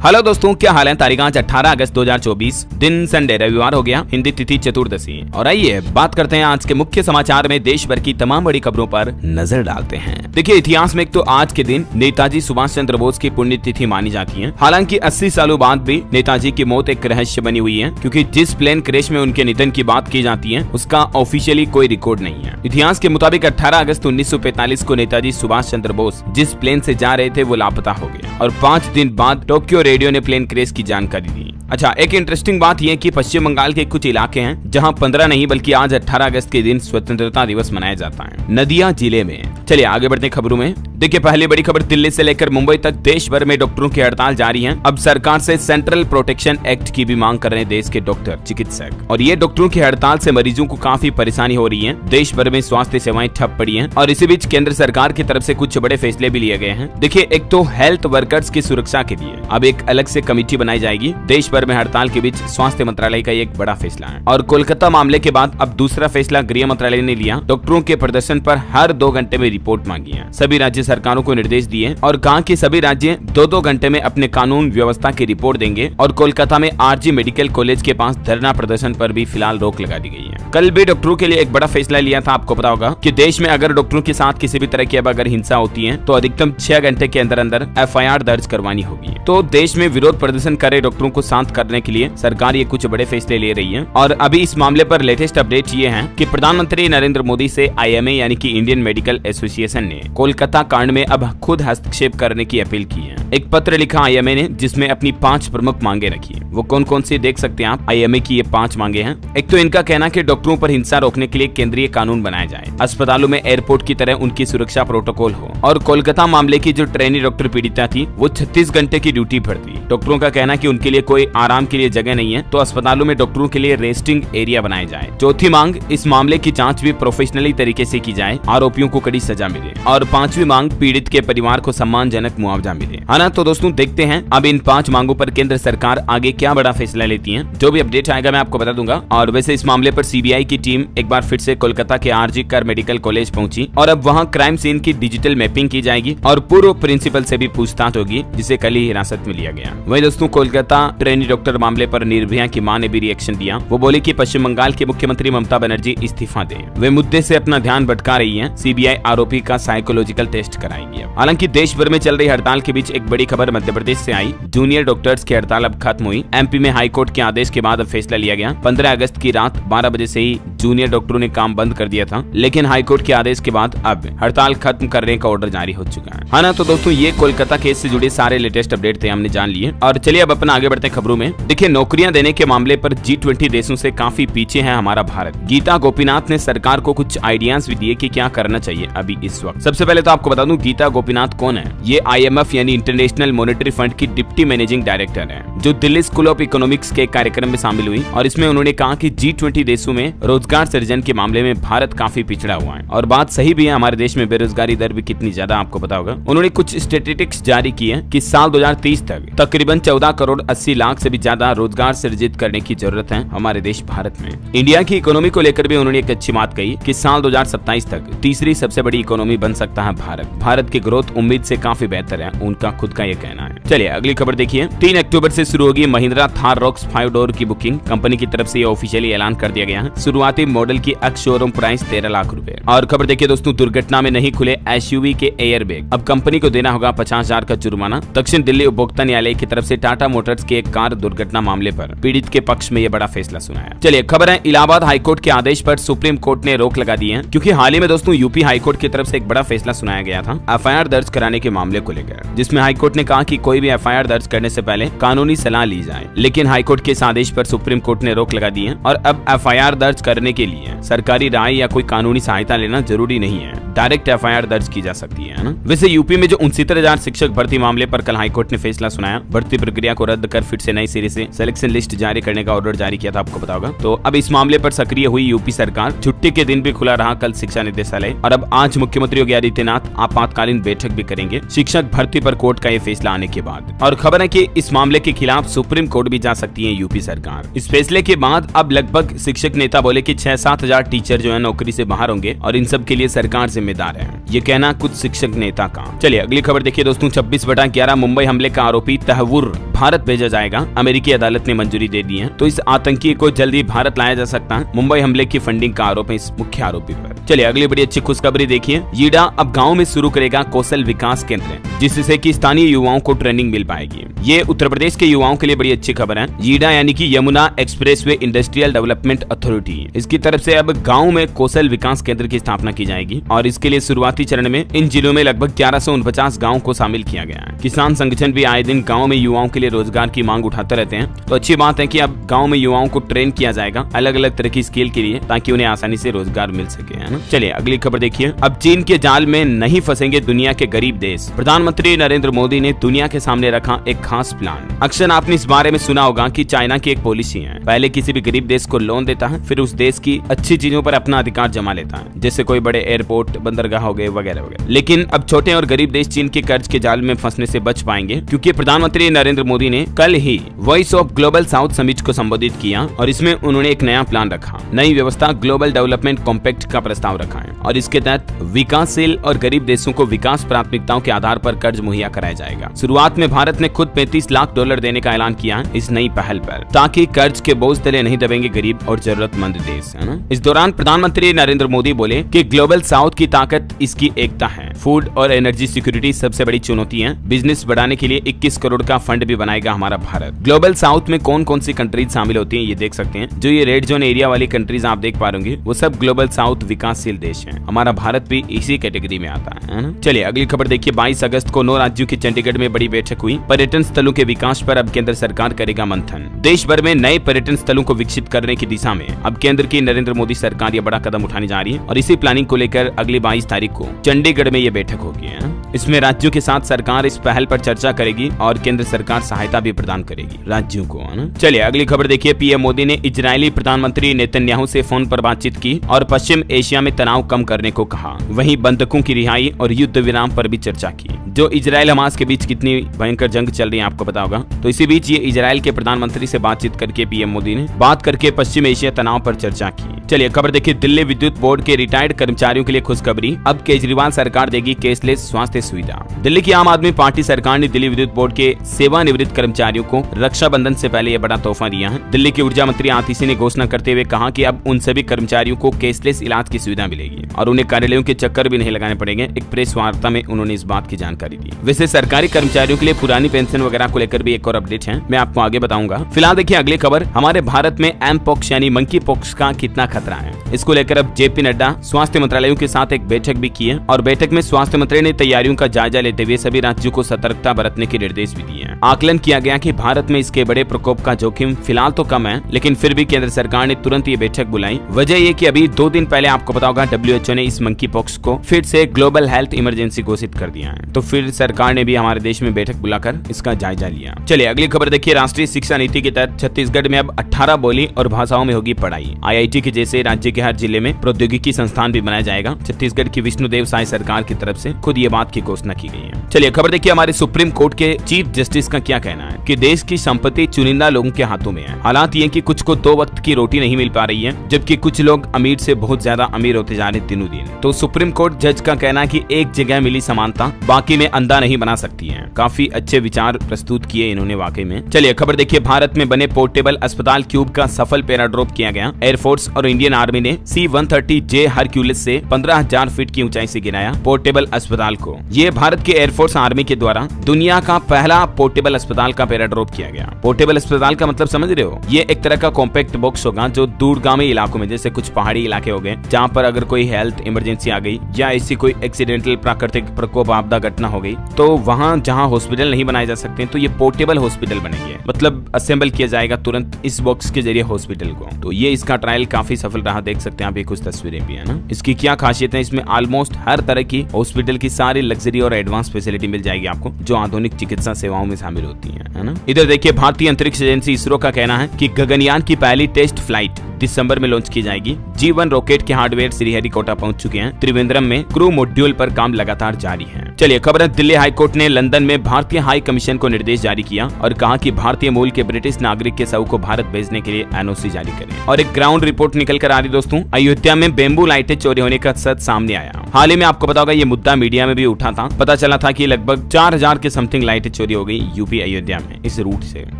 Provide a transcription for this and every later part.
Hello दोस्तों, क्या हाल है। तारीख आज 18 अगस्त 2024, दिन संडे रविवार हो गया, हिंदी तिथि चतुर्दशी। और आइए बात करते हैं आज के मुख्य समाचार में देश भर की तमाम बड़ी खबरों पर नजर डालते हैं। देखिए, इतिहास में एक तो आज के दिन नेताजी सुभाष चंद्र बोस की पुण्यतिथि मानी जाती है। हालांकि 80 सालों बाद भी नेताजी की मौत एक रहस्य बनी हुई है, क्योंकि जिस प्लेन क्रैश में उनके निधन की बात की जाती है उसका ऑफिशियली कोई रिकॉर्ड नहीं है। इतिहास के मुताबिक 18 अगस्त 1945 को नेताजी सुभाष चंद्र बोस जिस प्लेन से जा रहे थे वो लापता हो गए और 5 दिन बाद टोक्यो रेडियो ने प्लेन क्रैश की जानकारी दी। अच्छा, एक इंटरेस्टिंग बात यह कि पश्चिम बंगाल के कुछ इलाके हैं जहां 15 नहीं बल्कि आज 18 अगस्त के दिन स्वतंत्रता दिवस मनाया जाता है, नदिया जिले में। चलिए आगे बढ़ते हैं खबरों में। देखिए, पहली बड़ी खबर, दिल्ली से लेकर मुंबई तक देश भर में डॉक्टरों की हड़ताल जारी है। अब सरकार से सेंट्रल प्रोटेक्शन एक्ट की भी मांग कर रहे हैं देश के डॉक्टर, चिकित्सक। और ये डॉक्टरों की हड़ताल से मरीजों को काफी परेशानी हो रही है। देश भर में स्वास्थ्य सेवाएं ठप पड़ी हैं और इसी बीच केंद्र सरकार की तरफ से कुछ बड़े फैसले भी लिए गए हैं। देखिए, एक तो हेल्थ वर्कर्स की सुरक्षा के लिए अब एक अलग से कमेटी बनाई जाएगी। देश भर में हड़ताल के बीच स्वास्थ्य मंत्रालय का एक बड़ा फैसला है। और कोलकाता मामले के बाद अब दूसरा फैसला गृह मंत्रालय ने लिया। डॉक्टरों के प्रदर्शन पर हर 2 घंटे में रिपोर्ट मांगी है। सभी राज्य सरकारों को निर्देश दिए और कहा कि सभी राज्य 2-2 घंटे में अपने कानून व्यवस्था की रिपोर्ट देंगे। और कोलकाता में आरजी मेडिकल कॉलेज के पास धरना प्रदर्शन पर भी फिलहाल रोक लगा दी गई है। कल भी डॉक्टरों के लिए एक बड़ा फैसला लिया था। आपको पता होगा कि देश में अगर डॉक्टरों के साथ किसी भी तरह की अब अगर हिंसा होती है तो अधिकतम 6 घंटे के अंदर अंदर FIR दर्ज करवानी होगी। तो देश में विरोध प्रदर्शन कर रहे डॉक्टरों को शांत करने के लिए सरकार ये कुछ बड़े फैसले ले रही है। और अभी इस मामले पर लेटेस्ट अपडेट ये है कि प्रधानमंत्री नरेंद्र मोदी से IMA यानी कि इंडियन मेडिकल एसोसिएशन ने कोलकाता कांड में अब खुद हस्तक्षेप करने की अपील की है। एक पत्र लिखा IMA ने जिसमें अपनी 5 प्रमुख मांगे रखी है। वो कौन कौन सी देख सकते हैं आप। IMA की ये 5 मांगे हैं। एक तो इनका कहना कि डॉक्टरों पर हिंसा रोकने के लिए केंद्रीय कानून बनाया जाए, अस्पतालों में एयरपोर्ट की तरह उनकी सुरक्षा प्रोटोकॉल हो। और कोलकाता मामले की जो ट्रेनी डॉक्टर पीड़िता थी वो 36 घंटे की ड्यूटी पर थी। डॉक्टरों का कहना कि उनके लिए कोई आराम के लिए जगह नहीं है, तो अस्पतालों में डॉक्टरों के लिए रेस्टिंग एरिया बनाया जाए। चौथी मांग, इस मामले की जांच भी प्रोफेशनली तरीके से की जाए, आरोपियों को कड़ी सजा मिले। और 5वीं मांग, पीड़ित के परिवार को सम्मानजनक मुआवजा मिले। है ना। तो दोस्तों देखते हैं अब इन 5 मांगों पर केंद्र सरकार आगे क्या बड़ा फैसला लेती है। जो भी अपडेट आएगा मैं आपको बता दूंगा। और वैसे इस मामले पर CBI की टीम एक बार फिर से कोलकाता के RG कर मेडिकल कॉलेज पहुंची और अब वहां क्राइम सीन की डिजिटल मैपिंग की जाएगी और पूर्व प्रिंसिपल से भी पूछताछ होगी, जिसे कल ही हिरासत में लिया गया। वही दोस्तों, कोलकाता ट्रेनी डॉक्टर मामले पर निर्भया की मां ने भी रिएक्शन दिया। वो बोली कि पश्चिम बंगाल की मुख्यमंत्री ममता बनर्जी इस्तीफा दें। वे मुद्दे से अपना ध्यान भटका रही है। CBI आरोपी का साइकोलॉजिकल टेस्ट कराएगी। हालांकि देश भर में चल रही हड़ताल के बीच एक बड़ी खबर मध्य प्रदेश से आई। जूनियर डॉक्टर्स की हड़ताल अब खत्म हुई। MP में हाईकोर्ट के आदेश के बाद अब फैसला लिया गया। 15 अगस्त की रात 12 बजे से ही जूनियर डॉक्टरों ने काम बंद कर दिया था, लेकिन हाईकोर्ट के आदेश के बाद अब हड़ताल खत्म करने का ऑर्डर जारी हो चुका है ना। तो दोस्तों ये कोलकाता केस से जुड़े सारे लेटेस्ट अपडेट थे, हमने जान लिए। और चलिए अब अपना आगे बढ़ते हैं खबरों में। देखिए, नौकरियां देने के मामले पर G20 देशों से काफी पीछे है हमारा भारत। गीता गोपीनाथ ने सरकार को कुछ आइडियाज भी दिए कि क्या करना चाहिए अभी इस वक्त। सबसे पहले तो आपको बता दूं गीता गोपीनाथ कौन है। ये IMF यानी इंटरनेशनल मॉनेटरी फंड की डिप्टी मैनेजिंग डायरेक्टर है, जो दिल्ली स्कूल ऑफ इकोनॉमिक्स के कार्यक्रम में शामिल हुई। और इसमें उन्होंने कहा कि G20 देशों में रोजगार सृजन के मामले में भारत काफी पिछड़ा हुआ है। और बात सही भी है, हमारे देश में बेरोजगारी दर भी कितनी ज्यादा आपको पता होगा। उन्होंने कुछ स्टैटिस्टिक्स जारी की है कि साल 2030 तक तकरीबन 14 करोड़ 80 लाख से भी ज्यादा रोजगार सृजित करने की जरूरत है हमारे देश भारत में। इंडिया की इकोनॉमी को लेकर भी उन्होंने एक अच्छी बात कही कि साल 2027 तक तीसरी सबसे बड़ी इकोनॉमी बन सकता है भारत। भारत की ग्रोथ उम्मीद से काफी बेहतर है, उनका खुद का ये कहना है। चलिए अगली खबर देखिए। 3 अक्टूबर से शुरू होगी महिंद्रा थार रॉक्स 5 डोर की बुकिंग। कंपनी की तरफ से ये ऑफिशियली ऐलान कर दिया गया है। शुरुआती मॉडल की एक्स शोरूम प्राइस 13 लाख रुपए। और खबर देखिए दोस्तों, दुर्घटना में नहीं खुले SUV के एयर बैग। अब कंपनी को देना होगा 50,000 का जुर्माना। दक्षिण दिल्ली उपभोक्ता न्यायालय की तरफ से टाटा मोटर्स के एक कार दुर्घटना मामले पर पीड़ित के पक्ष में यह बड़ा फैसला सुनाया। चलिए खबर है, इलाहाबाद हाईकोर्ट के आदेश पर सुप्रीम कोर्ट ने रोक लगा दी है, क्योंकि हाल ही में दोस्तों यूपी हाईकोर्ट की तरफ से एक बड़ा फैसला सुनाया गया था FIR दर्ज कराने के मामले को लेकर, जिसमें हाईकोर्ट ने कहा कि कोई भी FIR दर्ज करने से पहले कानूनी सलाह ली जाए। लेकिन हाईकोर्ट के इस आदेश पर सुप्रीम कोर्ट ने रोक लगा दी है और अब FIR दर्ज करने के लिए सरकारी राय या कोई कानूनी सहायता लेना जरूरी नहीं है, डायरेक्ट FIR दर्ज की जा सकती है ना। वैसे यूपी में जो 69,000 शिक्षक भर्ती मामले पर कल हाईकोर्ट ने फैसला सुनाया। भर्ती प्रक्रिया को रद्द कर फिर से नई सिरे से सिलेक्शन लिस्ट जारी करने का ऑर्डर जारी किया था, आपको पता होगा। तो अब इस मामले पर सक्रिय हुई यूपी सरकार। छुट्टी के दिन भी खुला रहा कल शिक्षा निदेशालय। और अब आज मुख्यमंत्री योगी आदित्यनाथ आपातकालीन बैठक भी करेंगे। शिक्षक भर्ती पर कोर्ट का ये फैसला आने के बाद। और खबर है कि इस मामले के खिलाफ सुप्रीम कोर्ट भी जा सकती है यूपी सरकार। इस फैसले के बाद अब लगभग शिक्षक नेता बोले कि 6-7 हजार टीचर जो है नौकरी से बाहर होंगे और इन सब के लिए सरकार जिम्मेदार है, ये कहना कुछ शिक्षक नेता का। चलिए अगली खबर देखिए दोस्तों। 26/11 मुंबई हमले का आरोपी तहव्वुर भारत भेजा जाएगा, अमेरिकी अदालत ने मंजूरी दे दी है। तो इस आतंकी को जल्दी भारत लाया जा सकता है। मुंबई हमले की फंडिंग का आरोप है इस मुख्य आरोपी पर। चलिए अगली बड़ी अच्छी खुशखबरी देखिए। यीडा अब गाँव में शुरू करेगा कौशल विकास केंद्र, जिससे कि स्थानीय युवाओं को ट्रेनिंग मिल पाएगी। ये उत्तर प्रदेश के युवाओं के लिए बड़ी अच्छी खबर है। यीडा यानी कि Yamuna expressway industrial development authority, इसकी तरफ से अब गाँव में कौशल विकास केंद्र की स्थापना की जाएगी और इसके लिए शुरुआती चरण में इन जिलों में लगभग 1149 गाँव को शामिल किया गया है। किसान संगठन भी आए दिन गाँव में युवाओं के लिए रोजगार की मांग उठाते रहते हैं। तो अच्छी बात है कि अब गाँव में युवाओं को ट्रेन किया जाएगा अलग अलग तरह की स्किल के लिए, ताकि उन्हें आसानी से रोजगार मिल सके, है ना। चलिए अगली खबर देखिए। अब चीन के जाल में नहीं फंसेंगे दुनिया के गरीब देश, प्रधानमंत्री नरेंद्र मोदी ने दुनिया के सामने रखा एक खास प्लान। अक्सर आपने इस बारे में सुना होगा कि चाइना की एक पॉलिसी है, पहले किसी भी गरीब देश को लोन देता है, फिर उस देश की अच्छी चीजों पर अपना अधिकार जमा लेता है, जैसे कोई बड़े एयरपोर्ट, बंदरगाह हो गए वगैरह वगैरह। लेकिन अब छोटे और गरीब देश चीन के कर्ज के जाल में फंसने से बच पाएंगे, क्योंकि प्रधानमंत्री नरेंद्र मोदी ने कल ही voice of global south summit को संबोधित किया और इसमें उन्होंने एक नया प्लान रखा। नई व्यवस्था ग्लोबल डेवलपमेंट कॉम्पैक्ट का प्रस्ताव रखा है और इसके तहत विकासशील और गरीब देशों को विकास प्राथमिकताओं के आधार पर कर्ज मुहैया कराया जाएगा। शुरुआत में भारत ने खुद $35 लाख देने का ऐलान किया है इस नई पहल पर, ताकि कर्ज के बोझ तले नहीं दबेंगे गरीब और जरूरतमंद देश, है ना। इस दौरान प्रधानमंत्री नरेंद्र मोदी बोले कि ग्लोबल साउथ की ताकत इसकी एकता है। फूड और एनर्जी सिक्योरिटी सबसे बड़ी चुनौती है। बिजनेस बढ़ाने के लिए 21 करोड़ का फंड भी बनाएगा हमारा भारत। ग्लोबल साउथ में कौन कौन सी कंट्रीज शामिल होती हैं ये देख सकते हैं। जो ये रेड जोन एरिया वाली कंट्रीज आप देख पा रहे होंगे वो सब ग्लोबल साउथ विकासशील देश हैं। हमारा भारत भी इसी कैटेगरी में आता है ना। चलिए अगली खबर देखिए। 22 अगस्त को 9 राज्यों की चंडीगढ़ में बड़ी बैठक हुई। पर्यटन स्थलों के विकास पर अब केंद्र सरकार करेगा मंथन। देश भर में नए पर्यटन स्थलों को विकसित करने की दिशा में अब केंद्र की नरेंद्र मोदी सरकार ये बड़ा कदम उठाने जा रही है और इसी प्लानिंग को लेकर अगली 22 तारीख को चंडीगढ़ में ये बैठक होगी, है। इसमें राज्यों के साथ सरकार इस पहल पर चर्चा करेगी और केंद्र सरकार सहायता भी प्रदान करेगी राज्यों को, है ना। चलिए अगली खबर देखिए। पीएम मोदी ने इजरायली प्रधानमंत्री नेतन्याहू से फोन पर बातचीत की और पश्चिम एशिया में तनाव कम करने को कहा। वहीं बंधकों की रिहाई और युद्ध विराम पर भी चर्चा की। जो इजरायल हमास के बीच कितनी भयंकर जंग चल रही है आपको पता होगा। तो इसी बीच ये इजरायल के प्रधानमंत्री से बातचीत करके पीएम मोदी ने बात करके पश्चिम एशिया तनाव पर चर्चा की। चलिए खबर देखिए। दिल्ली विद्युत बोर्ड के रिटायर्ड कर्मचारियों के लिए खुशखबरी। अब केजरीवाल सरकार देगी कैशलेस स्वास्थ्य सुविधा। दिल्ली की आम आदमी पार्टी सरकार ने दिल्ली विद्युत बोर्ड के सेवानिवृत्त कर्मचारियों को रक्षाबंधन से पहले यह बड़ा तोहफा दिया है। दिल्ली की ऊर्जा मंत्री आतिशी ने घोषणा करते हुए कहा कि अब उन सभी कर्मचारियों को कैशलेस इलाज की सुविधा मिलेगी और उन्हें कार्यालयों के चक्कर भी नहीं लगाने पड़ेंगे। एक प्रेस वार्ता में उन्होंने इस बात की जानकारी दी। वैसे सरकारी कर्मचारियों के लिए पुरानी पेंशन वगैरह को लेकर भी एक और अपडेट है, मैं आपको आगे बताऊंगा। फिलहाल देखिए अगली खबर। हमारे भारत में एम पॉक्स यानी मंकी पॉक्स का कितना खतरा है, इसको लेकर अब जेपी नड्डा स्वास्थ्य मंत्रालयों के साथ एक बैठक भी की है और बैठक में स्वास्थ्य मंत्री ने तैयारियों का जायजा लेते हुए सभी राज्यों को सतर्कता बरतने के निर्देश भी दिए हैं। आकलन किया गया कि भारत में इसके बड़े प्रकोप का जोखिम फिलहाल तो कम है, लेकिन फिर भी केंद्र सरकार ने तुरंत ये बैठक बुलाई। वजह ये कि अभी 2 दिन पहले आपको पता होगा WHO ने इस मंकी पॉक्स को फिर से ग्लोबल हेल्थ इमरजेंसी घोषित कर दिया है। तो फिर सरकार ने भी हमारे देश में बैठक बुलाकर इसका जायजा लिया। चलिए अगली खबर देखिए। राष्ट्रीय शिक्षा नीति के तहत छत्तीसगढ़ में अब 18 बोली और भाषाओं में होगी पढ़ाई। IIT के जैसे राज्य के हर जिले में प्रौद्योगिकी संस्थान भी बनाया जाएगा। छत्तीसगढ़ की विष्णुदेव साय सरकार की तरफ से खुद ये बात की घोषणा की गई है। चलिए खबर देखिए। हमारे सुप्रीम कोर्ट के चीफ जस्टिस का क्या कहना है कि देश की संपत्ति चुनिंदा लोगों के हाथों में है। हालात ये कि कुछ को 2 वक्त की रोटी नहीं मिल पा रही है, जबकि कुछ लोग अमीर से बहुत ज्यादा अमीर होते जा रहे दिनों दिन। तो सुप्रीम कोर्ट जज का कहना है कि एक जगह मिली समानता बाकी में अंधा नहीं बना सकती है। काफी अच्छे विचार प्रस्तुत किए इन्होंने वाकई में। चलिए खबर देखिए। भारत में बने पोर्टेबल अस्पताल क्यूब का सफल पैराड्रॉप किया गया। एयरफोर्स और इंडियन आर्मी ने C-130J हरक्यूलिस से 15,000 फीट की ऊंचाई से गिराया पोर्टेबल अस्पताल को। ये भारत के एयरफोर्स आर्मी के द्वारा दुनिया का पहला पोर्टेबल अस्पताल का पैराड्रॉप किया गया। पोर्टेबल अस्पताल का मतलब समझ रहे हो, ये एक तरह का कॉम्पैक्ट बॉक्स होगा जो दूरगामी इलाकों में, जैसे कुछ पहाड़ी इलाके हो गए जहाँ पर अगर कोई हेल्थ इमरजेंसी आ गई या ऐसी कोई एक्सीडेंटल प्राकृतिक प्रकोप आपदा घटना हो गई, तो वहाँ जहाँ हॉस्पिटल नहीं बनाए जा सकते तो ये पोर्टेबल हॉस्पिटल बनेंगे। मतलब असेंबल किया जाएगा तुरंत इस बॉक्स के जरिए हॉस्पिटल को। तो ये इसका ट्रायल काफी सफल रहा, देख सकते हैं आप, ये कुछ तस्वीरें भी है ना। इसकी क्या खासियत है, इसमें ऑलमोस्ट हर तरह की हॉस्पिटल की सारी लग्जरी और एडवांस फैसिलिटी मिल जाएगी आपको, जो आधुनिक चिकित्सा सेवाओं में शामिल होती है ना। इधर देखिए। भारतीय अंतरिक्ष एजेंसी इसरो का कहना है कि गगनयान की पहली टेस्ट फ्लाइट दिसंबर में लॉन्च की जाएगी। G1 रॉकेट के हार्डवेयर श्रीहरिकोटा पहुंच चुके हैं। त्रिवेंद्रम में क्रू मॉड्यूल पर काम लगातार जारी है। चलिए खबर है, दिल्ली हाईकोर्ट ने लंदन में भारतीय हाई कमीशन को निर्देश जारी किया और कहा कि भारतीय मूल के ब्रिटिश नागरिक के शव को भारत भेजने के लिए एनओसी जारी करें। और एक ग्राउंड रिपोर्ट निकल कर आ रही दोस्तों, अयोध्या में बेम्बू लाइटें चोरी होने का सच सामने आया। हाल ही में आपको पता होगा ये मुद्दा मीडिया में भी उठा था। पता चला था कि लगभग 4000 के समथिंग लाइटें चोरी हो गई यूपी अयोध्या में इस रूट से।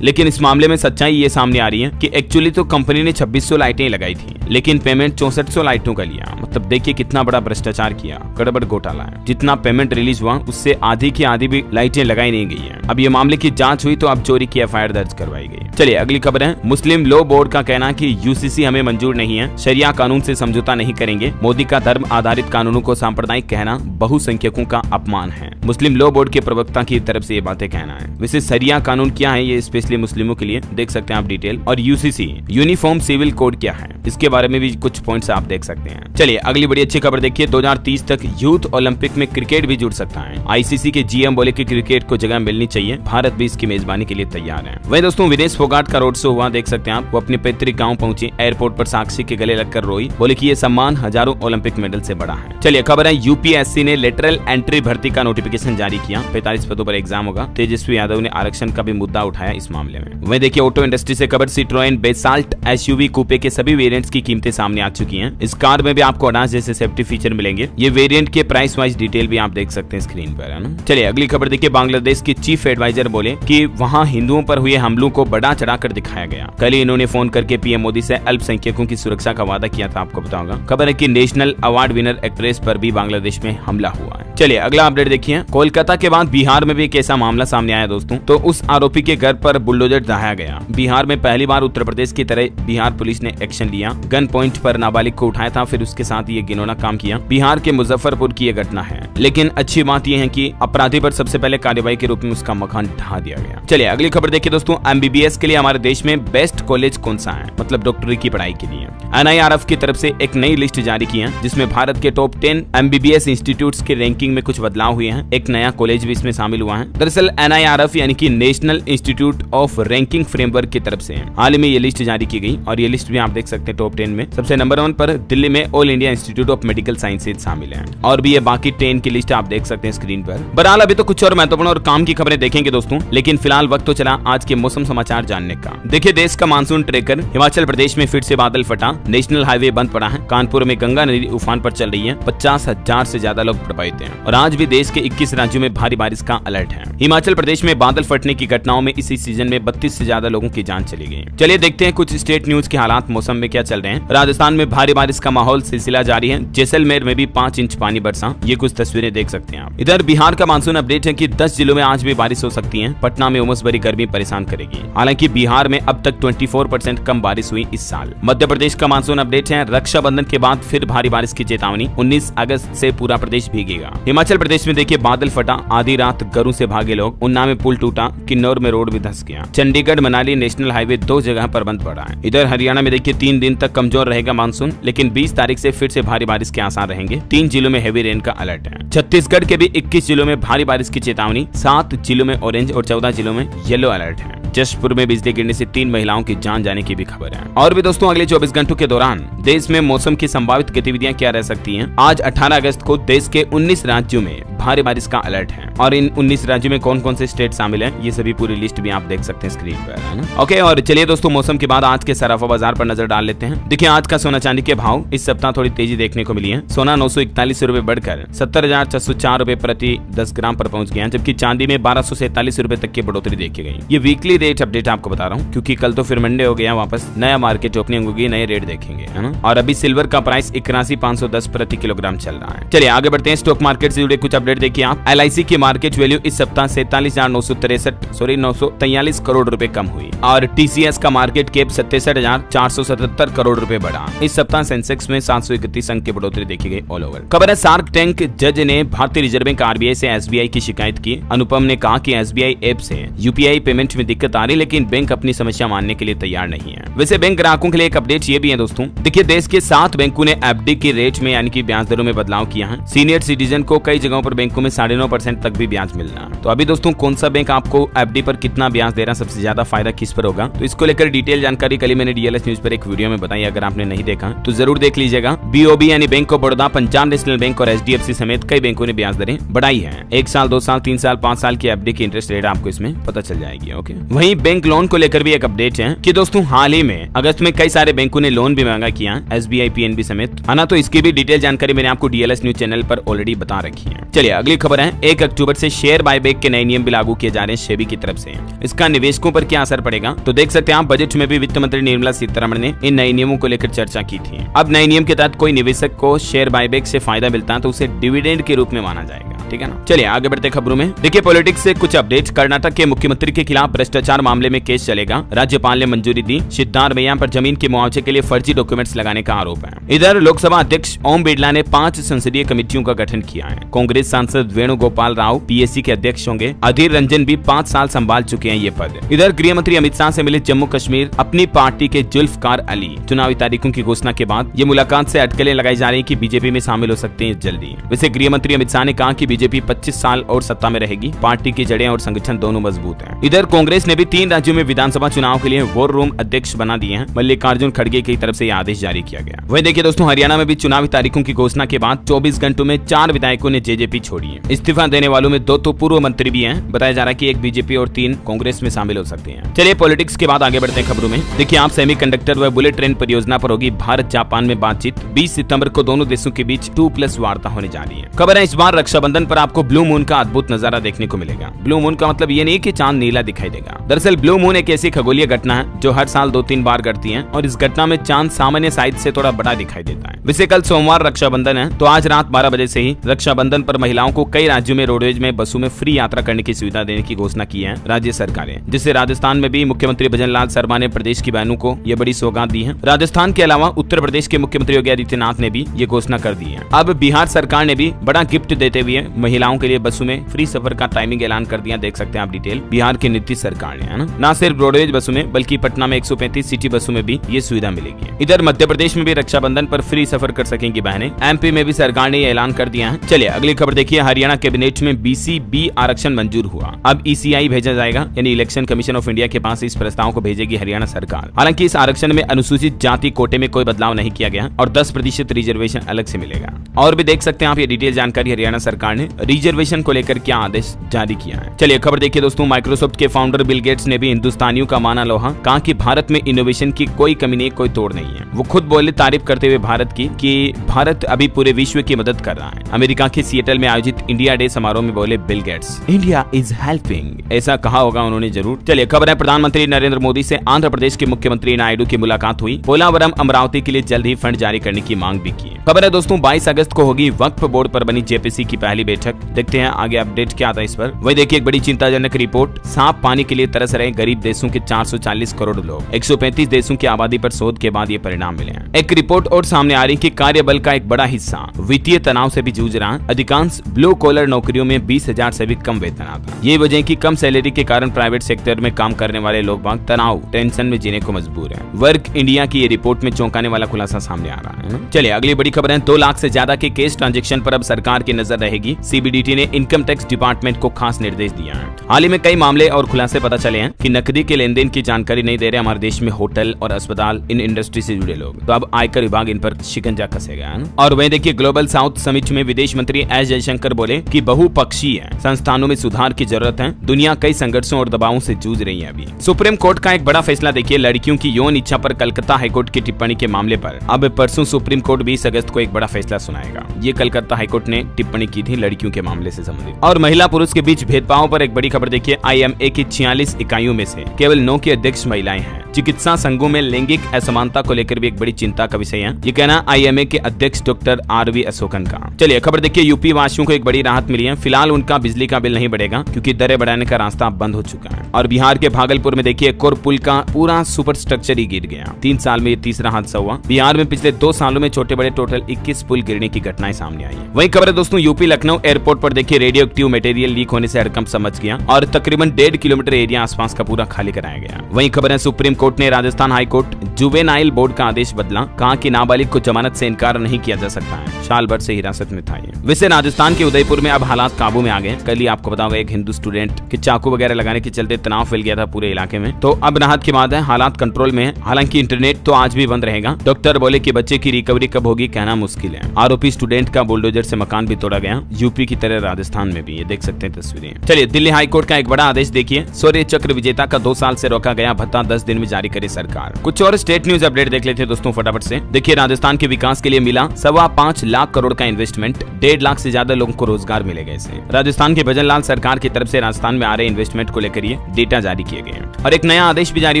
लेकिन इस मामले में सच्चाई ये सामने आ रही है कि एक्चुअली तो कंपनी ने 2600 लाइटें लगाई थी, लेकिन पेमेंट 6400 लाइटों का लिया। मतलब देखिए कितना बड़ा भ्रष्टाचार किया, गड़बड़ घोटाला है। जितना पेमेंट रिलीज हुआ उससे आधी की आधी भी लाइटें लगाई नहीं गई है। अब ये मामले की जांच हुई तो अब चोरी की एफआईआर दर्ज करवाई गई। चलिए अगली खबर है, मुस्लिम लॉ बोर्ड का कहना कि यूसीसी हमें मंजूर नहीं है, शरिया कानून से समझौता नहीं करेंगे। मोदी का धर्म आधारित कानूनों को सांप्रदायिक कहना बहुसंख्यकों का अपमान है। मुस्लिम लॉ बोर्ड के प्रवक्ता की तरफ से ये बातें कहना है। वैसे शरिया कानून क्या है, ये स्पेशली मुस्लिमों के लिए देख सकते हैं आप डिटेल। और यूसीसी यूनिफॉर्म सिविल कोड क्या है, इसके बारे में भी कुछ पॉइंट्स आप देख सकते हैं। चलिए अगली बड़ी अच्छी खबर देखिए, 2030 तक यूथ ओलंपिक में क्रिकेट भी जुड़ सकता है। आईसीसी के जीएम बोले कि क्रिकेट को जगह मिलनी चाहिए, भारत भी इसकी मेजबानी के लिए तैयार है। वही दोस्तों विनेश फोगाट का रोड शो हुआ, देख सकते हैं आप। वो अपने पैतृक गांव पहुंचे, एयरपोर्ट पर साक्षी के गले लगकर रोई, बोले कि ये सम्मान हजारों ओलंपिक मेडल से बड़ा है। चलिए खबर है, यूपीएससी ने लेटरल एंट्री भर्ती का नोटिफिकेशन जारी किया। 45 पदों पर एग्जाम होगा। तेजस्वी यादव ने आरक्षण का भी मुद्दा उठाया इस मामले में। वही देखिए ऑटो इंडस्ट्री से खबर, सिट्रोएन बेसाल्ट एसयूवी कूपे के सभी वेरिएंट्स की कीमतें सामने आ चुकी हैं। इस कार में भी आपको अडास जैसे सेफ्टी फीचर मिलेंगे। ये वेरिएंट के प्राइस वाइज डिटेल भी आप देख सकते हैं स्क्रीन पर, है ना। चलिए अगली खबर देखिए, बांग्लादेश की चीफ एडवाइजर बोले कि वहां हिंदुओं पर हुए हमलों को बढ़ा चढ़ाकर दिखाया गया। कल ही इन्होंने फोन करके पीएम मोदी से अल्पसंख्यकों की सुरक्षा का वादा किया था, आपको बताऊंगा। खबर है कि नेशनल अवार्ड विनर एक्ट्रेस पर भी बांग्लादेश में हमला हुआ है। चलिए अगला अपडेट देखिए, कोलकाता के बाद बिहार में भी एक ऐसा मामला सामने आया दोस्तों। तो उस आरोपी के घर पर बुलडोजर दहाया गया। बिहार में पहली बार उत्तर प्रदेश की तरह बिहार पुलिस ने एक्शन लिया। गन पॉइंट पर नाबालिग को उठाया था, फिर उसके साथ ये घिनौना काम किया। बिहार के मुजफ्फरपुर की यह घटना है, लेकिन अच्छी बात यह है कि अपराधी पर सबसे पहले कार्रवाई के रूप में उसका मकान ढहा दिया गया। चलिए अगली खबर देखिए दोस्तों, एमबीबीएस के लिए हमारे देश में बेस्ट कॉलेज कौन सा है, मतलब डॉक्टरी की पढ़ाई के लिए। एनआईआरएफ की तरफ से एक नई लिस्ट जारी की है, जिसमें भारत के टॉप 10 एमबीबीएस इंस्टीट्यूट्स के रैंकिंग में कुछ बदलाव हुए हैं। एक नया कॉलेज भी इसमें शामिल हुआ है। दरअसल एनआईआरएफ यानी कि national institute of ranking framework की तरफ से हाल ही में ये लिस्ट जारी की गई और ये लिस्ट भी आप देख सकते हैं टॉप 10 में सबसे नंबर 1 पर दिल्ली में all India institute of medical sciences शामिल है। और भी ये बाकी 10 की लिस्ट आप देख सकते हैं स्क्रीन पर। बहरहाल अभी तो कुछ और महत्वपूर्ण और काम की खबरें देखेंगे दोस्तों, लेकिन फिलहाल वक्त तो चला आज के मौसम समाचार जानने का। देखिए देश का मानसून ट्रेकर, हिमाचल प्रदेश में फिर से बादल फटा, नेशनल हाईवे बंद पड़ा है। कानपुर में गंगा नदी उफान पर चल रही है, 50,000 से ज्यादा लोग प्रभावित हैं। और आज भी देश के 21 राज्यों में भारी बारिश का अलर्ट है। हिमाचल प्रदेश में बादल फटने की घटनाओं में इसी सीजन में 32 से ज्यादा लोगों की जान चली गई। चलिए देखते हैं कुछ स्टेट न्यूज के हालात मौसम में क्या चल रहे हैं। राजस्थान में भारी बारिश का माहौल सिलसिला जारी है। जैसलमेर में भी 5 इंच पानी बरसा, ये कुछ तस्वीरें देख सकते हैं आप। इधर बिहार का मानसून अपडेट है कि 10 जिलों में आज भी बारिश हो सकती है। पटना में उमस भरी गर्मी परेशान करेगी। हालांकि बिहार में अब तक 24% कम बारिश हुई इस साल। मध्य प्रदेश का मानसून अपडेट है, रक्षाबंधन के बाद फिर भारी बारिश की चेतावनी, 19 अगस्त से पूरा प्रदेश भीगेगा। हिमाचल प्रदेश में देखिए बादल फटा, आधी रात घरों से भागे लोग। उन्नाव में पुल टूटा, किन्नौर में रोड भी धंस गया। चंडीगढ़ मनाली नेशनल हाईवे 2 जगह पर बंद पड़ा है। इधर हरियाणा में देखिए 3 दिन तक कमजोर रहेगा मानसून, लेकिन 20 तारीख से फिर से भारी बारिश के आसार रहेंगे। 3 जिलों में हेवी रेन का अलर्ट है। छत्तीसगढ़ के भी 21 जिलों में भारी बारिश की चेतावनी, 7 जिलों में ऑरेंज और 14 जिलों में येलो अलर्ट है। जशपुर में बिजली गिरने से 3 महिलाओं की जान जाने की भी खबर है। और भी दोस्तों अगले 24 घंटों के दौरान देश में मौसम की संभावित गतिविधियां क्या रह सकती हैं। आज 18 अगस्त को देश के 19 राज्यों में भारी बारिश का अलर्ट है। और इन 19 राज्यों में कौन कौन से स्टेट शामिल हैं, ये सभी पूरी लिस्ट भी आप देख सकते हैं स्क्रीन पर, है ना। ओके, और चलिए दोस्तों मौसम के बाद आज के सराफा बाजार पर नजर डाल लेते हैं। देखिए आज का सोना चांदी के भाव इस सप्ताह थोड़ी तेजी देखने को मिली है। सोना 941 रुपए बढ़कर 70,404 रुपए प्रति 10 ग्राम पर पहुंच गया, जबकि चांदी में 1247 रुपए तक की बढ़ोतरी देखी गई। ये वीकली रेट अपडेट आपको बता रहा हूँ, क्योंकि कल तो फिर मंडे हो गया, वापस नया मार्केट ओपनिंग होगी, नए रेट देखेंगे, है ना। और अभी सिल्वर का प्राइस 81,510 प्रति किलोग्राम चल रहा है। चलिए आगे बढ़ते हैं, स्टॉक मार्केट से जुड़े कुछ अपडेट देखिए आप। LIC की मार्केट वैल्यू इस सप्ताह 47,943 करोड़ रुपए कम हुई और TCS का मार्केट कैप 67,477 करोड़ रुपए बढ़ा। इस सप्ताह सेंसेक्स में 731 अंक की बढ़ोतरी देखी गई ऑल ओवर। खबर है शार्क टैंक जज ने भारतीय रिजर्व बैंक RBI से SBI की शिकायत की। अनुपम ने कहा कि SBI ऐप से UPI पेमेंट में दिक्कत आ रही, लेकिन बैंक अपनी समस्या मानने के लिए तैयार नहीं है। वैसे बैंक ग्राहकों के लिए एक अपडेट ये भी है दोस्तों। देखिए देश के 7 बैंकों ने FD की रेट में यानी कि ब्याज दरों में बदलाव किया है। सीनियर सिटीजन को कई जगहों पर बैंकों में 9.5% तक भी ब्याज मिल रहा है। तो अभी दोस्तों कौन सा बैंक आपको एफडी पर कितना ब्याज दे रहा है, सबसे ज्यादा फायदा किस पर होगा, तो इसको लेकर डिटेल जानकारी कल मैंने डीएलएस न्यूज पर एक वीडियो में बताई। अगर आपने नहीं देखा तो जरूर देख लीजिएगा। बीओबी यानी bank of Baroda, Punjab national bank और एचडीएफसी समेत कई बैंकों ने ब्याज दरें बढ़ाई है। 1 साल, 2 साल, 3 साल, 5 साल की एफडी की इंटरेस्ट रेट आपको इसमें पता चल जाएगी। ओके, वहीं बैंक लोन को लेकर भी एक अपडेट है कि दोस्तों हाल ही में अगस्त में कई सारे बैंकों ने लोन भी महंगा किया, एसबीआई, पीएनबी समेत, है ना। तो इसकी भी डिटेल जानकारी मैंने आपको डीएलएस न्यूज चैनल पर ऑलरेडी बता रखी है। चलिए अगली खबर है, 1 अक्टूबर से शेयर बायबैक के नए नियम भी लागू किए जा रहे हैं सेबी की तरफ से। इसका निवेशकों पर क्या असर पड़ेगा, तो देख सकते हैं आप बजट में भी वित्त मंत्री निर्मला सीतारमण ने इन नए नियमों को लेकर चर्चा की थी। अब नए नियम के तहत कोई निवेशक को शेयर बायबैक से फायदा मिलता है तो उसे डिविडेंड के रूप में माना जाएगा, ठीक है ना। चलिए आगे बढ़ते खबरों में। देखिए पॉलिटिक्स से कुछ अपडेट। कर्नाटक के मुख्यमंत्री के खिलाफ भ्रष्टाचार मामले में केस चलेगा, राज्यपाल ने मंजूरी दी। सिद्धारमैया पर जमीन के मुआवजे के लिए फर्जी डॉक्यूमेंट्स लगाने का आरोप है। इधर लोकसभा अध्यक्ष ओम बिरला ने 5 संसदीय कमेटियों का गठन किया है। कांग्रेस सांसद वेणुगोपाल राव पीएससी के अध्यक्ष होंगे। अधीर रंजन भी 5 साल संभाल चुके हैं ये पद। इधर गृह मंत्री अमित शाह से मिले जम्मू कश्मीर अपनी पार्टी के जुल्फकार अली। चुनावी तारीखों की घोषणा के बाद ये मुलाकात से अटकलें लगाई जा रही कि बीजेपी में शामिल हो सकते हैं जल्दी। वैसे गृह मंत्री अमित शाह ने कहा कि बीजेपी 25 साल और सत्ता में रहेगी, पार्टी की जड़ें और संगठन दोनों मजबूत हैं। इधर कांग्रेस ने भी 3 राज्यों में विधानसभा चुनाव के लिए वॉर रूम अध्यक्ष बना दिए हैं। मल्लिकार्जुन खड़गे की तरफ से यह आदेश जारी किया गया। वही देखिए दोस्तों, हरियाणा में भी चुनावी तारीखों की घोषणा के बाद 24 घंटों में 4 विधायकों ने जेजेपी छोड़ी है। इस्तीफा देने वालों में 2 तो पूर्व मंत्री भी हैं। बताया जा रहा है कि 1 बीजेपी और 3 कांग्रेस में शामिल हो सकते हैं। चलिए पॉलिटिक्स के बाद आगे बढ़ते हैं खबरों में। देखिए आप सेमीकंडक्टर व बुलेट ट्रेन परियोजना पर होगी भारत जापान में बातचीत। 20 सितंबर को दोनों देशों के बीच 2+ वार्ता होने जा रही है। खबर है इस बार रक्षाबंधन पर आपको ब्लू मून का अद्भुत नजारा देखने को मिलेगा। ब्लू मून का मतलब ये नहीं कि चांद नीला दिखाई देगा। दरअसल ब्लू मून एक ऐसी खगोलीय घटना है जो हर साल 2-3 बार घटती है और इस घटना में चांद सामान्य साइज से थोड़ा बड़ा दिखाई देता है। वैसे कल सोमवार रक्षाबंधन है तो आज रात 12 बजे से ही रक्षाबंधन पर महिलाओं को कई राज्यों में रोडवेज में बसों में फ्री यात्रा करने की सुविधा देने की घोषणा की है राज्य सरकारें, जिससे राजस्थान में भी मुख्यमंत्री भजनलाल शर्मा ने प्रदेश की बहनों को ये बड़ी सौगात दी है। राजस्थान के अलावा उत्तर प्रदेश के मुख्यमंत्री योगी आदित्यनाथ ने भी ये घोषणा कर दी है। अब बिहार सरकार ने भी बड़ा गिफ्ट देते हुए महिलाओं के लिए बसों में फ्री सफर का टाइमिंग ऐलान कर दिया। देख सकते हैं आप डिटेल बिहार की नीतीश सरकार ने, है ना। न सिर्फ रोडवेज बसों में बल्कि पटना में 135 सिटी बसों में भी ये सुविधा मिलेगी। इधर मध्य प्रदेश में भी रक्षाबंधन पर फ्री सफर कर सकेंगी बहनें। एमपी में भी सरकार ने ये ऐलान कर दिया है। चलिए अगली खबर देखिए, हरियाणा कैबिनेट में बीसीबी आरक्षण मंजूर हुआ। अब ईसीआई भेजा जाएगा, यानी इलेक्शन कमीशन ऑफ इंडिया के पास इस प्रस्ताव को भेजेगी हरियाणा सरकार। हालांकि इस आरक्षण में अनुसूचित जाति कोटे में कोई बदलाव नहीं किया गया और 10% रिजर्वेशन अलग से मिलेगा। और भी देख सकते हैं आप ये डिटेल जानकारी हरियाणा सरकार ने रिजर्वेशन को लेकर क्या आदेश जारी किया है। चलिए खबर देखिए दोस्तों, माइक्रोसॉफ्ट के फाउंडर बिल गेट्स ने भी हिंदुस्तानियों का माना लोहा। कहा कि भारत में इनोवेशन की कोई कमी नहीं, कोई तोड़ नहीं है। वो खुद बोले तारीफ करते हुए भारत की कि भारत अभी पूरे विश्व की मदद कर रहा है। अमेरिका के सिएटल में आयोजित इंडिया डे समारोह में बोले Bill Gates, India is helping, ऐसा कहा होगा उन्होंने जरूर। चलिए खबर है, प्रधानमंत्री नरेंद्र मोदी से आंध्र प्रदेश के मुख्यमंत्री नायडू की मुलाकात हुई। पोलावरम अमरावती के लिए जल्द ही फंड जारी करने की मांग भी की। खबर है दोस्तों, 22 अगस्त को होगी वक्फ बोर्ड पर बनी जेपीसी की पहली बैठक। देखते हैं आगे अपडेट क्या आता है इस पर। वही देखिए एक बड़ी चिंताजनक रिपोर्ट, साफ पानी के लिए तरस रहे गरीब देशों के 440 करोड़ लोग। 135 देशों की आबादी पर शोध के बाद ये परिणाम मिले हैं। एक रिपोर्ट और सामने आ रही कि कार्यबल का एक बड़ा हिस्सा वित्तीय तनाव से भी जूझ रहा है। अधिकांश ब्लू कॉलर नौकरियों में 20,000 से भी कम वेतन आता है। ये वजह की कम सैलरी के कारण प्राइवेट सेक्टर में काम करने वाले लोग बाग तनाव टेंशन में जीने को मजबूर है। वर्क इंडिया की ये रिपोर्ट में चौंकाने वाला खुलासा सामने आ रहा है। चलिए अगली बड़ी खबर है, 2 लाख से ज्यादा के केस ट्रांजैक्शन पर अब सरकार की नजर रहेगी। सीबीडीटी ने इनकम टैक्स डिपार्टमेंट को खास निर्देश दिया है। हाल ही में कई मामले और खुलासे पता चले हैं कि नकदी के लेन देन की जानकारी नहीं दे रहे हमारे देश में होटल और अस्पताल, इन इंडस्ट्री से जुड़े लोग। तो अब आयकर विभाग इन पर शिकंजा कसेगा, है ना। और वहीं देखिए ग्लोबल साउथ समिट में विदेश मंत्री एस जयशंकर बोले कि बहुपक्षीय संस्थानों में सुधार की जरूरत है। दुनिया कई संघर्षों और दबावों से जूझ रही है। अभी सुप्रीम कोर्ट का एक बड़ा फैसला देखिए, लड़कियों की यौन इच्छा पर कलकत्ता हाईकोर्ट की टिप्पणी के मामले पर। अब परसों सुप्रीम कोर्ट 20 अगस्त को एक बड़ा फैसला सुनाएगा। ये कलकत्ता हाईकोर्ट ने टिप्पणी की थी लड़कियों के मामले से संबंधित। और महिला पुरुष के बीच भेदभाव पर एक बड़ी खबर देखिए, आईएमए की 46 इकाइयों में से केवल 9 की अध्यक्ष महिलाएं हैं। चिकित्सा संघों में लैंगिक असमानता को लेकर भी एक बड़ी चिंता का विषय है। ये कहना आईएमए के अध्यक्ष डॉक्टर आरवी अशोकन का। चलिए खबर देखिए, यूपी वासियों को एक बड़ी राहत मिली है। फिलहाल उनका बिजली का बिल नहीं बढ़ेगा क्योंकि दरें बढ़ाने का रास्ता बंद हो चुका है। और बिहार के भागलपुर में देखिए एक और पुल का पूरा सुपर स्ट्रक्चर ही गिर गया। 3 साल में ये तीसरा हादसा हुआ। बिहार में पिछले 2 सालों में छोटे बड़े टोटल 21 पुल गिरने की घटनाएं सामने आई है। वही खबर है दोस्तों, यूपी लखनऊ एयरपोर्ट पर देखिए रेडियो एक्टिव मटेरियल लीक होने से हड़कंप समझ गया और तकरीबन 1.5 किलोमीटर एरिया आसपास का पूरा खाली कराया गया। वही खबर है, सुप्रीम कोर्ट ने राजस्थान हाईकोर्ट जुवेनाइल बोर्ड का आदेश बदला, कहा कि नाबालिग को जमानत से इनकार नहीं किया जा सकता है, साल भर से हिरासत में था ये। वैसे राजस्थान के उदयपुर में अब हालात काबू में आ गए। कल ही आपको बताऊंगा एक हिंदू स्टूडेंट के चाकू वगैरह लगाने के चलते तनाव फैल गया था पूरे इलाके में, तो अब राहत की बात है, हालात कंट्रोल में है। हालांकि इंटरनेट तो आज भी बंद रहेगा। डॉक्टर बोले कि बच्चे की रिकवरी कब होगी कहना मुश्किल है। आरोपी स्टूडेंट का बुलडोजर से मकान भी तोड़ा गया, यूपी की तरह राजस्थान में भी, ये देख सकते हैं तस्वीरें। चलिए दिल्ली हाईकोर्ट का एक बड़ा आदेश देखिए, शौर्य चक्र विजेता का 2 साल से रोका गया भत्ता 10 दिन में जारी करे सरकार। कुछ और स्टेट न्यूज अपडेट देख लेते हैं दोस्तों फटाफट से। देखिए राजस्थान के विकास के लिए मिला 5.25 लाख करोड़ का इन्वेस्टमेंट, 1.5 लाख से ज्यादा लोगों को रोजगार मिलेगा इससे। राजस्थान के भजन लाल सरकार की तरफ से राजस्थान में आ रहे इन्वेस्टमेंट को लेकर ये डेटा जारी किए गए हैं। और एक नया आदेश भी जारी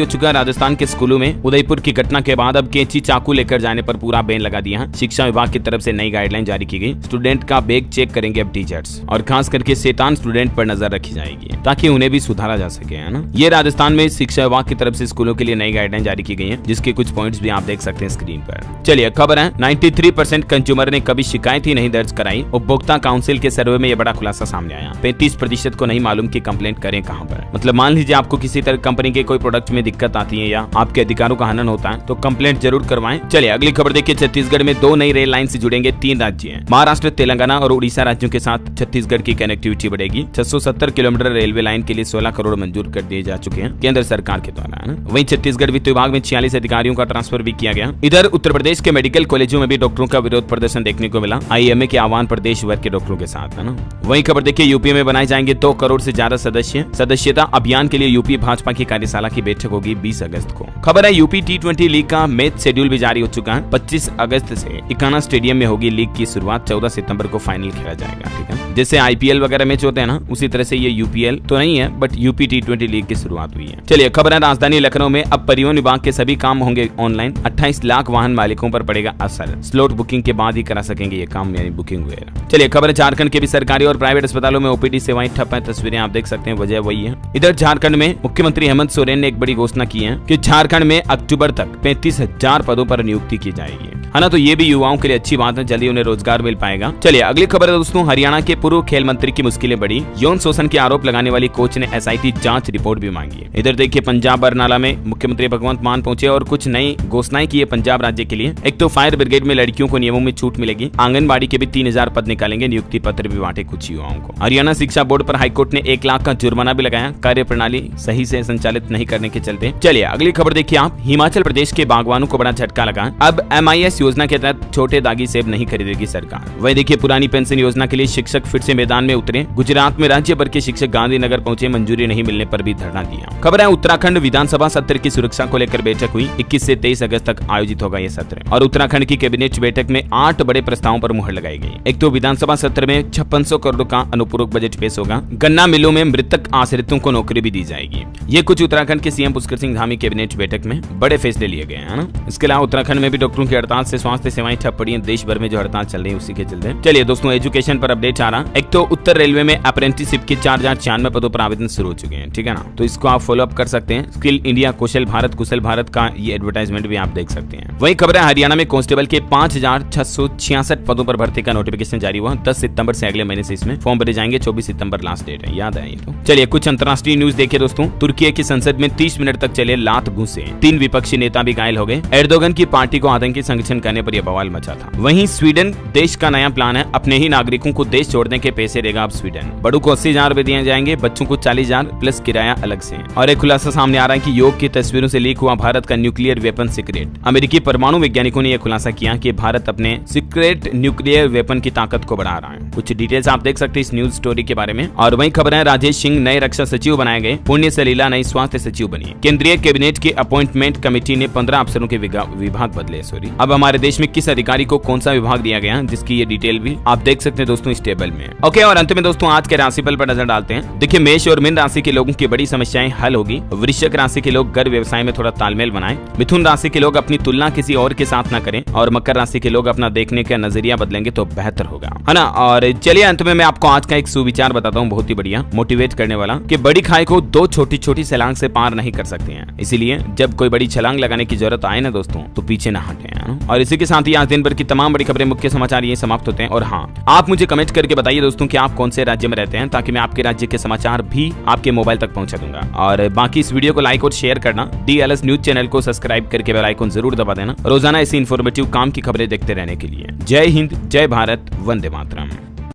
हो चुका है राजस्थान के स्कूलों में। उदयपुर की घटना के बाद अब कैंची चाकू लेकर जाने पर पूरा बैन लगा दिया है। शिक्षा विभाग की तरफ से नई गाइडलाइन जारी की गई। स्टूडेंट का बैग चेक करेंगे अब टीचर्स, और खास करके शैतान स्टूडेंट पर नजर रखी जाएगी ताकि उन्हें भी सुधारा जा सके, है ना। ये राजस्थान में शिक्षा विभाग की तरफ से स्कूलों के लिए नई गाइडलाइन जारी की गई है, जिसके कुछ पॉइंट्स भी आप देख सकते हैं स्क्रीन पर। चलिए खबर है 93% कंज्यूमर ने कभी शिकायत ही नहीं दर्ज कराई। उपभोक्ता काउंसिल के सर्वे में यह बड़ा खुलासा सामने आया। 35% को नहीं मालूम कि कंप्लेंट करें कहां पर। मतलब मान लीजिए आपको किसी तरह कंपनी के कोई प्रोडक्ट में दिक्कत आती है या आपके अधिकारों का हनन होता है तो कंप्लेंट जरूर करवाएं। चलिए अगली खबर देखिए, छत्तीसगढ़ में 2 नई रेल लाइन से जुड़ेंगे 3 राज्य। महाराष्ट्र, तेलंगाना और उड़ीसा राज्यों के साथ छत्तीसगढ़ की कनेक्टिविटी बढ़ेगी। 670 किलोमीटर रेलवे लाइन के लिए 16 करोड़ मंजूर कर दिए जा चुके हैं केंद्र सरकार के द्वारा। वहीं छत्तीसगढ़ वित्त विभाग में 46 अधिकारियों का ट्रांसफर भी किया गया। इधर उत्तर प्रदेश के मेडिकल कॉलेजों में भी डॉक्टरों का विरोध प्रदर्शन देखने को मिला, आईएमए के आह्वान पर देश भर के डॉक्टरों के साथ, है ना। वहीं खबर देखिए, यूपी में बनाए जाएंगे 2 करोड़ से ज्यादा सदस्यता अभियान के लिए यूपी भाजपा की कार्यशाला की बैठक होगी 20 अगस्त को। खबर है यूपी T20 लीग का मैच शेड्यूल भी जारी हो चुका है। 25 अगस्त से इकाना स्टेडियम में होगी लीग की शुरुआत। 14 सितंबर को फाइनल खेला जाएगा, ठीक है। जैसे IPL वगैरह मैच होते हैं ना, उसी तरह से ये UPL तो नहीं है, बट यूपी T20 लीग की शुरुआत हुई है। चलिए खबर है, राजधानी लखनऊ में अब परिवहन विभाग के सभी काम होंगे ऑनलाइन। 28 लाख वाहन मालिकों पर पड़ेगा असर। स्लॉट बुकिंग के बाद ही करा सकेंगे ये काम, यानी बुकिंग वगैरह। चलिए खबर है, झारखंड के भी सरकारी और प्राइवेट अस्पतालों में OPD सेवाएं ठप है। तस्वीरें आप देख सकते हैं, वजह वही है। इधर झारखंड में मुख्यमंत्री हेमंत सोरेन ने एक बड़ी घोषणा की है कि झारखंड में अक्टूबर तक 35,000 पदों पर नियुक्ति की जाएगी, है ना। तो ये भी युवाओं के लिए अच्छी बात है, जल्दी उन्हें रोजगार मिल पाएगा। चलिए अगली खबर है दोस्तों, हरियाणा के पूर्व खेल मंत्री की मुश्किलें बढ़ी। यौन शोषण के आरोप लगाने वाली कोच ने SIT जांच रिपोर्ट भी मांगी है। इधर देखिए, पंजाब बरनाला में मुख्यमंत्री भगवंत मान पहुंचे और कुछ नई घोषणाएं की है पंजाब राज्य के लिए। एक तो फायर ब्रिगेड में लड़कियों को नियमों में छूट मिलेगी। आंगनबाड़ी के भी 3000 पद निकालेंगे। नियुक्ति पत्र भी बांटे कुछ युवाओं को। हरियाणा शिक्षा बोर्ड पर हाईकोर्ट ने 1 लाख का जुर्माना भी लगाया, कार्य प्रणाली सही से संचालित नहीं करने के चलते। चलिए अगली खबर देखिए आप, हिमाचल प्रदेश के बागवानों को बड़ा झटका लगा। अब MIS योजना के तहत छोटे दागी सेब नहीं खरीदेगी सरकार। वही देखिए, पुरानी पेंशन योजना के लिए शिक्षक फिर से मैदान में उतरे। गुजरात में राज्य भर के शिक्षक गांधीनगर पहुंचे, मंजूरी नहीं मिलने पर भी धरना दिया। खबर है, उत्तराखंड विधानसभा सत्र की सुरक्षा को लेकर बैठक हुई। 21 से 23 अगस्त तक आयोजित होगा यह सत्र, और उत्तराखंड की कैबिनेट बैठक में 8 बड़े प्रस्तावों पर मुहर लगाई गई। एक तो विधानसभा सत्र में 5600 करोड़ का अनुपूरक बजट पेश होगा। गन्ना मिलों में मृतक आश्रितों को नौकरी भी दी जाएगी। ये कुछ उत्तराखंड के CM पुष्कर सिंह धामी कैबिनेट बैठक में बड़े फैसले लिए गए हैं, ना। इसके अलावा उत्तराखंड में भी डॉक्टरों की हड़ताल से स्वास्थ्य सेवाएं ठप पड़ी हैं। देश भर में जो हड़ताल चल रही है उसी के चलते। चलिए दोस्तों, एजुकेशन पर अपडेट आ रहा। एक तो उत्तर रेलवे में अप्रेंटिसशिप के 4096 पदों पर आवेदन शुरू हो चुके हैं, ठीक है ना। तो इसको आप फॉलो अप कर सकते हैं। स्किल इंडिया, कौशल भारत, कुशल भारत का ये एडवर्टाइजमेंट भी आप देख सकते हैं। वही खबर है, हरियाणा में कांस्टेबल के 5666 पदों पर भर्ती का नोटिफिकेशन जारी हुआ। 10 सितंबर से अगले महीने से इसमें फॉर्म भरे जाएंगे। 24 सितंबर लास्ट डेट है, याद है ये तो। चलिए कुछ अंतर्राष्ट्रीय न्यूज देखिए दोस्तों। तुर्की की संसद में 30 मिनट तक चले लात घूंसे, 3 विपक्षी नेता भी घायल हो गए। एर्दोगन की पार्टी को आतंकी संगठन करने पर यह बवाल मचा था। वहीं स्वीडन देश का नया प्लान है, अपने ही नागरिकों को देश छोड़ने के पैसे देगा अब स्वीडन। बड़ों को 80,000 रुपए दिए जाएंगे, बच्चों को 40,000 प्लस किराया अलग से। और एक खुलासा सामने आ रहा है कि योग की तस्वीरों से लीक हुआ भारत का न्यूक्लियर वेपन सीक्रेट। अमेरिकी परमाणु वैज्ञानिकों ने यह खुलासा किया कि भारत अपने सीक्रेट न्यूक्लियर वेपन की ताकत को बढ़ा रहा है। कुछ डिटेल्स आप देख सकते हैं इस न्यूज स्टोरी के बारे में। और वही खबर है, राजेश सिंह नए रक्षा सचिव बनाए गए। पुण्य सलीला नई स्वास्थ्य सचिव बनी। केंद्रीय कैबिनेट की अपॉइंटमेंट कमेटी ने 15 अफसरों के विभाग बदले। अब हमारे देश में किस अधिकारी को कौन सा विभाग दिया गया, जिसकी ये डिटेल भी आप देख सकते हैं दोस्तों इस टेबल में। ओके, और अंत में दोस्तों आज के राशिफल पर नजर डालते हैं। देखिए, मेष और मीन राशि के लोगों की बड़ी समस्याएं हल होगी। वृश्चिक राशि के लोग घर व्यवसाय में थोड़ा तालमेल बनाएं। मिथुन राशि के लोग अपनी तुलना किसी और के साथ न करें। और मकर राशि के लोग अपना देखने का नजरिया बदलेंगे तो बेहतर होगा, है ना। और चलिए अंत में मैं आपको आज का एक सुविचार बताता हूँ, बहुत ही बढ़िया मोटिवेट करने वाला, कि बड़ी खाई को 2 छोटी छोटी छलांग से पार नहीं कर सकते हैं। इसीलिए जब कोई बड़ी छलांग लगाने की जरूरत आए ना दोस्तों, तो पीछे न हटे। और और इसी के साथ ही आज दिन भर की तमाम बड़ी खबरें, मुख्य समाचार ये समाप्त होते हैं। और हाँ, आप मुझे कमेंट करके बताइए दोस्तों कि आप कौन से राज्य में रहते हैं, ताकि मैं आपके राज्य के समाचार भी आपके मोबाइल तक पहुंचा दूंगा। और बाकी इस वीडियो को लाइक और शेयर करना, DLS न्यूज चैनल को सब्सक्राइब करके बेल आइकन जरूर दबा देना, रोजाना ऐसी इन्फॉर्मेटिव काम की खबरें देखते रहने के लिए। जय हिंद, जय भारत, वंदे मातरम।